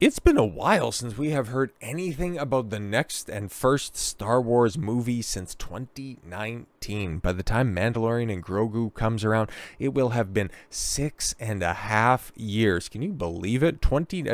It's been a while since we have heard anything about the next and first Star Wars movie since 2019. By the time Mandalorian and Grogu comes around, it will have been 6.5 years. Can you believe it?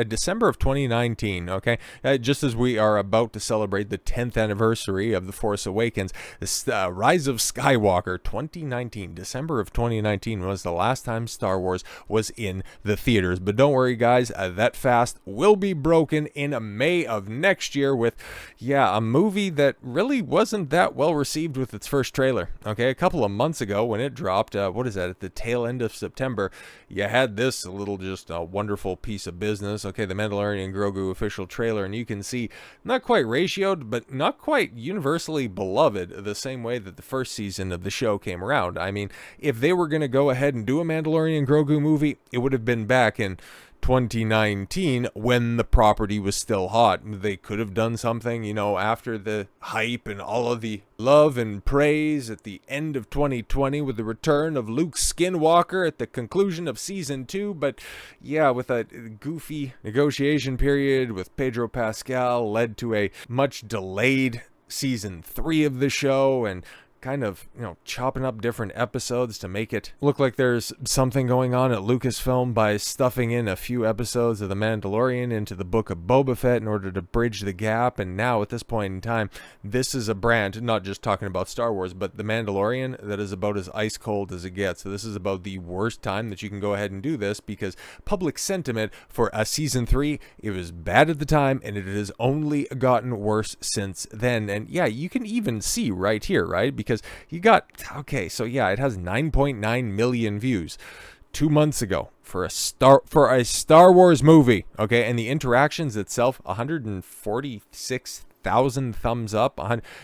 December of 2019, okay? Just as we are about to celebrate the 10th anniversary of The Force Awakens, the Rise of Skywalker, 2019, December of 2019 was the last time Star Wars was in the theaters. But don't worry, guys, that fast will be broken in May of next year with, a movie that really wasn't that well received with its first trailer. Okay, a couple of months ago when it dropped, at the tail end of September, you had this little just wonderful piece of business. Okay, the Mandalorian and Grogu official trailer, and you can see not quite ratioed, but not quite universally beloved the same way that the first season of the show came around. I mean, if they were going to go ahead and do a Mandalorian and Grogu movie, it would have been back in 2019 when the property was still hot. They could have done something, after the hype and all of the love and praise at the end of 2020 with the return of Luke Skywalker at the conclusion of season 2. But with a goofy negotiation period with Pedro Pascal led to a much delayed season 3 of the show, and kind of, chopping up different episodes to make it look like there's something going on at Lucasfilm by stuffing in a few episodes of The Mandalorian into the Book of Boba Fett in order to bridge the gap. And now at this point in time, this is a brand, not just talking about Star Wars, but The Mandalorian, that is about as ice cold as it gets. So this is about the worst time that you can go ahead and do this, because public sentiment for a season 3, it was bad at the time, and it has only gotten worse since then. And you can even see right here, right? Because you got, it has 9.9 million views 2 months ago for a Star Wars movie, okay? And the interactions itself, 146,000 thumbs up,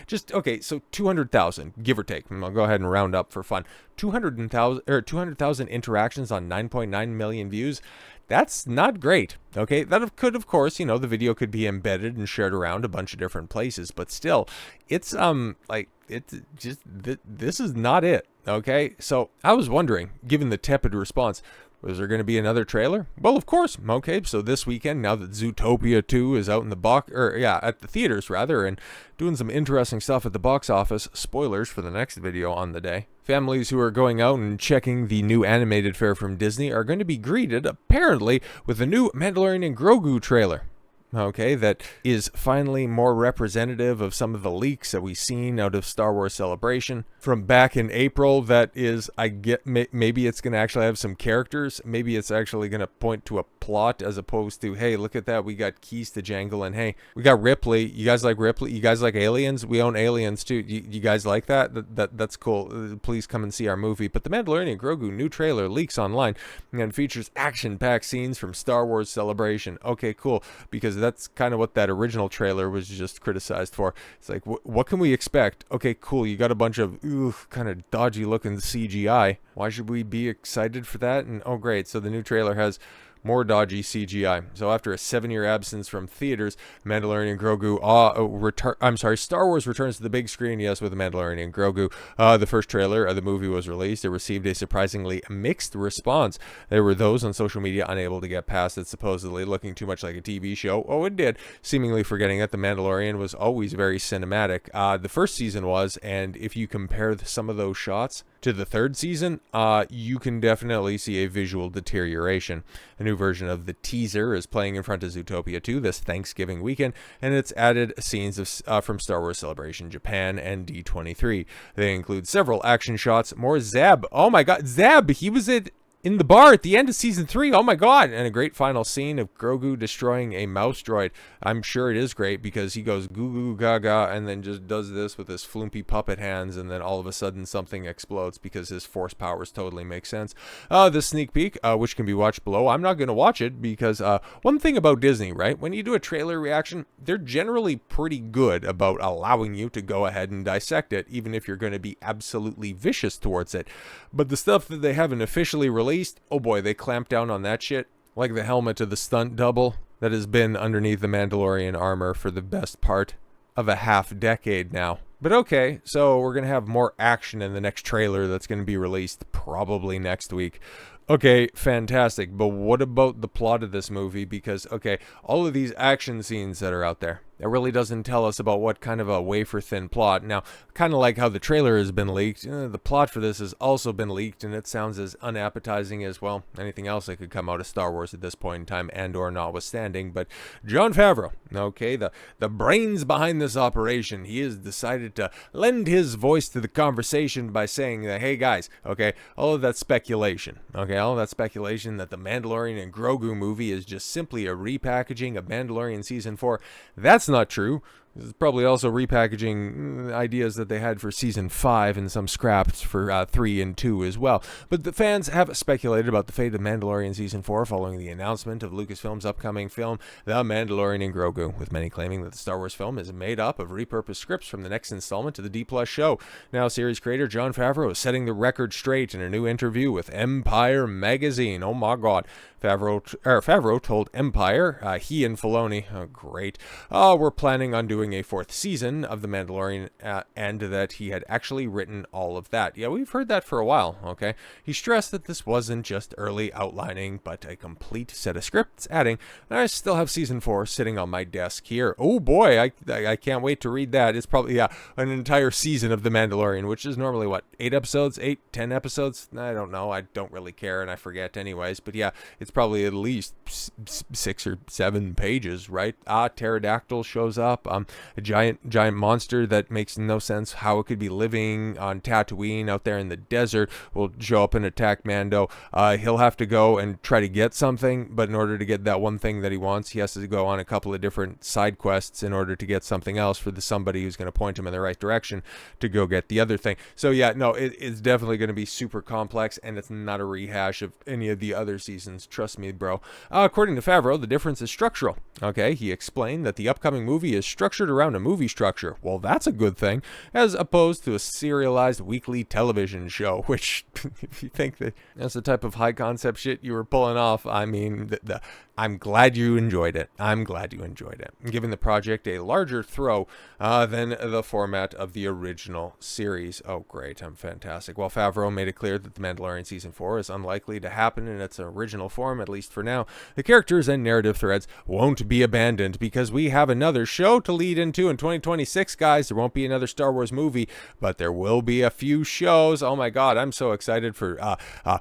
so 200,000, give or take. I'll go ahead and round up for fun. 200,000 interactions on 9.9 million views. That's not great, okay? That could, of course, the video could be embedded and shared around a bunch of different places, but still, it's, this is not it, okay? So I was wondering, given the tepid response, was there going to be another trailer? Well, of course. Okay, so this weekend, now that Zootopia 2 is out in the at the theaters rather, and doing some interesting stuff at the box office, spoilers for the next video on the day, families who are going out and checking the new animated fare from Disney are going to be greeted, apparently, with a new Mandalorian and Grogu trailer. Okay, that is finally more representative of some of the leaks that we've seen out of Star Wars Celebration from back in April. That is, maybe it's going to actually have some characters. Maybe it's actually going to point to a plot as opposed to, hey, look at that, we got keys to Jangle, and hey, we got Ripley. You guys like Ripley? You guys like aliens? We own aliens too. You guys like that? That's cool. Please come and see our movie. But the Mandalorian and Grogu new trailer leaks online and features action-packed scenes from Star Wars Celebration. Okay, cool, because that's kind of what that original trailer was just criticized for. It's like, what can we expect? Okay, cool, you got a bunch of kind of dodgy looking CGI. Why should we be excited for that? And oh great, so the new trailer has more dodgy CGI. So after a 7-year absence from theaters, Mandalorian and Grogu Star Wars returns to the big screen, yes, with the Mandalorian and Grogu. The first trailer of the movie was released. It received a surprisingly mixed response. There were those on social media unable to get past it, supposedly looking too much like a TV show. Oh, it did, seemingly forgetting that the Mandalorian was always very cinematic. The first season was, and if you compare some of those shots to the third season, you can definitely see a visual deterioration. A new version of the teaser is playing in front of Zootopia 2 this Thanksgiving weekend, and it's added scenes from Star Wars Celebration Japan and D23. They include several action shots, more Zeb. Oh my god, Zeb! He was in the bar at the end of season 3. Oh my god! And a great final scene of Grogu destroying a mouse droid. I'm sure it is great because he goes goo goo gaga and then just does this with his flumpy puppet hands, and then all of a sudden something explodes because his force powers totally make sense. The sneak peek, which can be watched below. I'm not going to watch it because one thing about Disney, right? When you do a trailer reaction, they're generally pretty good about allowing you to go ahead and dissect it, even if you're going to be absolutely vicious towards it. But the stuff that they haven't officially released, oh boy, they clamp down on that shit. Like the helmet of the stunt double that has been underneath the Mandalorian armor for the best part of a half-decade now. But okay, so we're going to have more action in the next trailer that's going to be released probably next week. Okay, fantastic. But what about the plot of this movie? Because, okay, all of these action scenes that are out there, it really doesn't tell us about what kind of a wafer-thin plot. Now, kind of like how the trailer has been leaked, the plot for this has also been leaked, and it sounds as unappetizing as, well, anything else that could come out of Star Wars at this point in time, and or notwithstanding. But Jon Favreau, okay, the brains behind this operation, he has decided to lend his voice to the conversation by saying that, hey guys, okay, all of that speculation, okay, all of that speculation that the Mandalorian and Grogu movie is just simply a repackaging of Mandalorian Season 4, that's not true. This is probably also repackaging ideas that they had for Season 5 and some scraps for 3 and 2 as well. But the fans have speculated about the fate of Mandalorian Season 4 following the announcement of Lucasfilm's upcoming film, The Mandalorian and Grogu, with many claiming that the Star Wars film is made up of repurposed scripts from the next installment to the D+ show. Now, series creator Jon Favreau is setting the record straight in a new interview with Empire magazine. Oh my god. Favreau told Empire, he and Filoni, great, were planning on doing a 4th season of The Mandalorian, and that he had actually written all of that. Yeah, we've heard that for a while, okay? He stressed that this wasn't just early outlining, but a complete set of scripts, adding, I still have Season 4 sitting on my desk here. Oh boy, I can't wait to read that. It's probably, an entire season of The Mandalorian, which is normally, what, 8 episodes? 8, 10 episodes? I don't know. I don't really care, and I forget anyways. But yeah, it's probably at least 6 or 7 pages, right? Pterodactyl shows up, a giant monster that makes no sense how it could be living on Tatooine out there in the desert will show up and attack Mando. He'll have to go and try to get something, but in order to get that one thing that he wants, he has to go on a couple of different side quests in order to get something else for somebody who's going to point him in the right direction to go get the other thing. So yeah, no, it's definitely going to be super complex, and it's not a rehash of any of the other seasons. Trust me, bro. According to Favreau, the difference is structural. Okay, he explained that the upcoming movie is structured around a movie structure. Well, that's a good thing, as opposed to a serialized weekly television show, which, if you think that that's the type of high concept shit you were pulling off, I mean, I'm glad you enjoyed it. I'm glad you enjoyed it. Giving the project a larger throw than the format of the original series. Oh, great. I'm fantastic. While Favreau made it clear that The Mandalorian Season 4 is unlikely to happen in its original form, at least for now, the characters and narrative threads won't be abandoned because we have another show to lead into in 2026, guys. There won't be another Star Wars movie, but there will be a few shows. Oh my god, I'm so excited for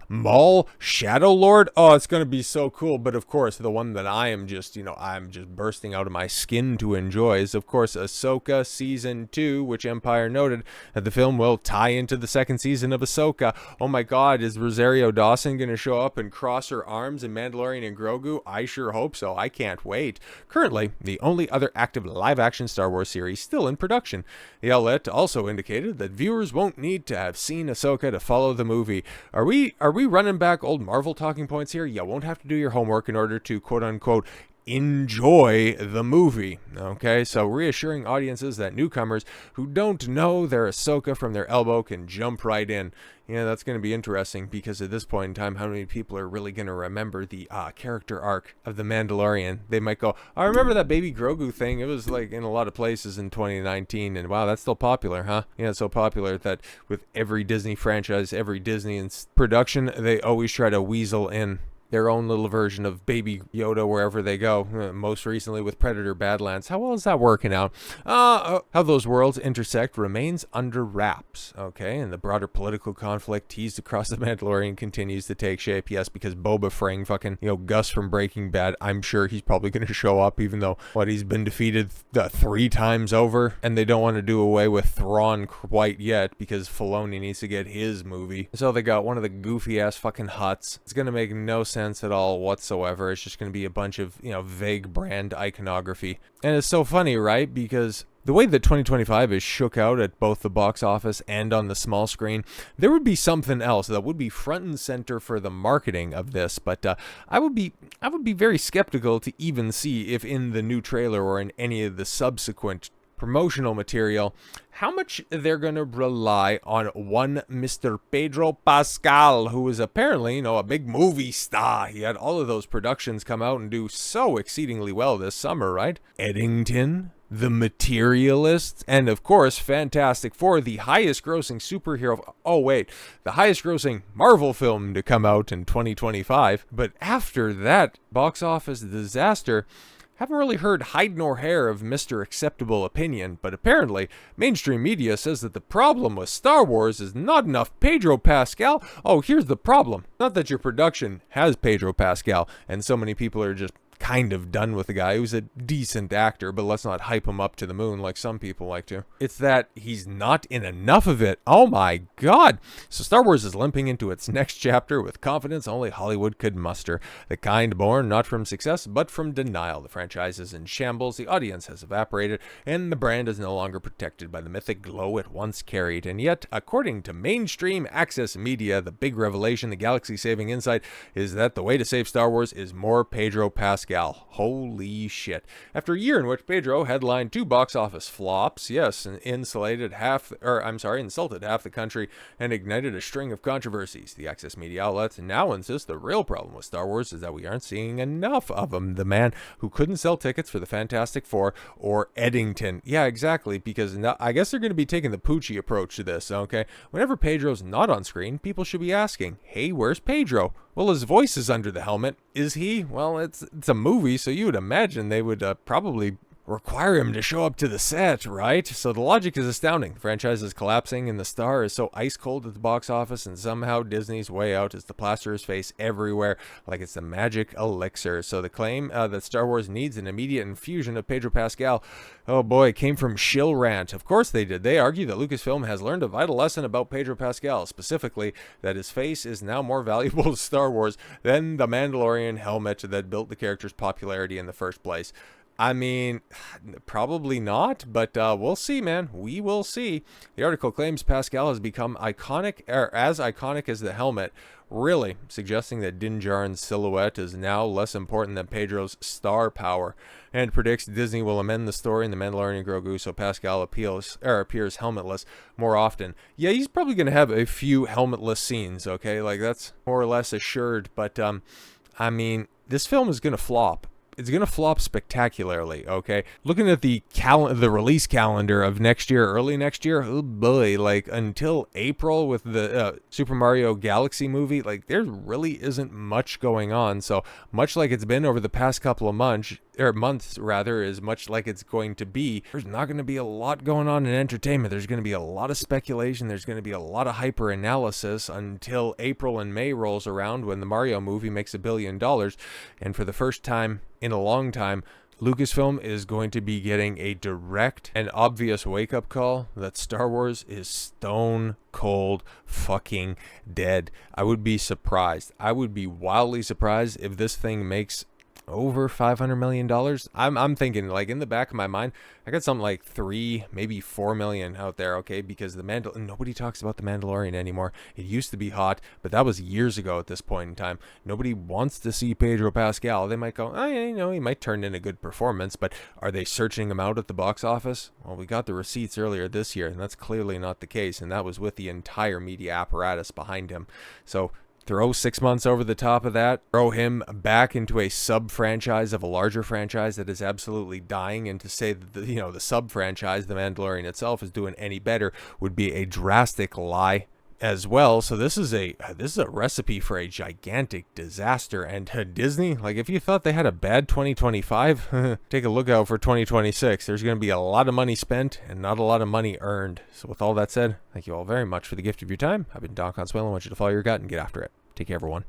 Maul Shadow Lord. Oh, it's going to be so cool. But of course, the one that I am just, I'm just bursting out of my skin to enjoy is, of course, Ahsoka Season 2, which Empire noted that the film will tie into the 2nd season of Ahsoka. Oh my god, is Rosario Dawson going to show up and cross her arms in Mandalorian and Grogu? I sure hope so. I can't wait. Currently, the only other active live-action Star Wars series still in production. The outlet also indicated that viewers won't need to have seen Ahsoka to follow the movie. Are we running back old Marvel talking points here? You won't have to do your homework in order to quote-unquote enjoy the movie. Okay, so reassuring audiences that newcomers who don't know their Ahsoka from their elbow can jump right in. Yeah, that's going to be interesting because at this point in time, how many people are really going to remember the character arc of The Mandalorian? They might go, I remember that Baby Grogu thing. It was like in a lot of places in 2019, and wow, that's still popular, huh? Yeah, it's so popular that with every Disney franchise, every Disney production, they always try to weasel in their own little version of Baby Yoda wherever they go. Most recently with Predator Badlands. How well is that working out? How those worlds intersect remains under wraps, okay? And the broader political conflict teased across The Mandalorian continues to take shape. Yes, because Boba Frang, fucking, Gus from Breaking Bad, I'm sure he's probably going to show up, even though, he's been defeated 3 times over, and they don't want to do away with Thrawn quite yet, because Filoni needs to get his movie. So they got one of the goofy-ass fucking huts. It's going to make no sense at all whatsoever. It's just going to be a bunch of, vague brand iconography. And it's so funny, right? Because the way that 2025 is shook out at both the box office and on the small screen, there would be something else that would be front and center for the marketing of this. But I would be very skeptical to even see if in the new trailer or in any of the subsequent promotional material, how much they're going to rely on one Mr. Pedro Pascal, who is apparently, a big movie star. He had all of those productions come out and do so exceedingly well this summer, right? Eddington, The Materialists, and of course Fantastic Four, the highest grossing superhero, the highest grossing Marvel film to come out in 2025. But after that box office disaster, haven't really heard hide nor hair of Mr. Acceptable Opinion, but apparently mainstream media says that the problem with Star Wars is not enough Pedro Pascal. Oh, here's the problem. Not that your production has Pedro Pascal, and so many people are just kind of done with the guy who's a decent actor, but let's not hype him up to the moon like some people like to. It's that he's not in enough of it. Oh my god. So Star Wars is limping into its next chapter with confidence only Hollywood could muster. The kind born not from success, but from denial. The franchise is in shambles, the audience has evaporated, and the brand is no longer protected by the mythic glow it once carried. And yet, according to mainstream access media, the big revelation, the galaxy-saving insight, is that the way to save Star Wars is more Pedro Pascal. Holy shit. After a year in which Pedro headlined 2 box office flops, yes, and insulted half the country and ignited a string of controversies, the access media outlets now insist the real problem with Star Wars is that we aren't seeing enough of him. The man who couldn't sell tickets for the Fantastic Four or Eddington. Yeah, exactly, because now I guess they're going to be taking the Poochie approach to this, okay? Whenever Pedro's not on screen, people should be asking, hey, where's Pedro? Well, his voice is under the helmet. Is he? Well, it's a movie, so you would imagine they would probably require him to show up to the set, right? So the logic is astounding. The franchise is collapsing and the star is so ice cold at the box office, and somehow Disney's way out is to plaster his face everywhere like it's the magic elixir. So the claim that Star Wars needs an immediate infusion of Pedro Pascal, oh boy, came from Shill Rant. Of course they did. They argue that Lucasfilm has learned a vital lesson about Pedro Pascal, specifically that his face is now more valuable to Star Wars than the Mandalorian helmet that built the character's popularity in the first place. I mean, probably not, but we'll see, man. We will see. The article claims Pascal has become iconic, or as iconic as the helmet, really suggesting that Din Djarin's silhouette is now less important than Pedro's star power, and predicts Disney will amend the story in The Mandalorian and Grogu so Pascal appears helmetless more often. Yeah, he's probably going to have a few helmetless scenes, okay? Like, that's more or less assured, but, I mean, this film is going to flop. It's going to flop spectacularly, okay? Looking at the release calendar of next year, early next year, oh boy, like until April with the Super Mario Galaxy movie, like there really isn't much going on. So much like it's been over the past couple of months, is much like it's going to be. There's not going to be a lot going on in entertainment. There's going to be a lot of speculation. There's going to be a lot of hyper analysis until April and May rolls around when the Mario movie makes $1 billion. And for the first time in a long time, Lucasfilm is going to be getting a direct and obvious wake-up call that Star Wars is stone cold fucking dead. I would be surprised. I would be wildly surprised if this thing makes over $500 million. I'm thinking, like, in the back of my mind, I got something like 3, maybe 4 million out there, okay? Because nobody talks about the Mandalorian anymore. It used to be hot, but that was years ago at this point in time. Nobody wants to see Pedro Pascal. They might go, oh, yeah, you know, he might turn in a good performance, but are they searching him out at the box office? Well, we got the receipts earlier this year, and that's clearly not the case, and that was with the entire media apparatus behind him. So throw 6 months over the top of that, throw him back into a sub-franchise of a larger franchise that is absolutely dying, and to say that the sub-franchise, The Mandalorian itself, is doing any better would be a drastic lie as well. So this is a recipe for a gigantic disaster. And Disney, like, if you thought they had a bad 2025, take a look out for 2026. There's going to be a lot of money spent and not a lot of money earned. So with all that said, thank you all very much for the gift of your time. I've been Don Consuelo. I want you to follow your gut and get after it. Take care, everyone.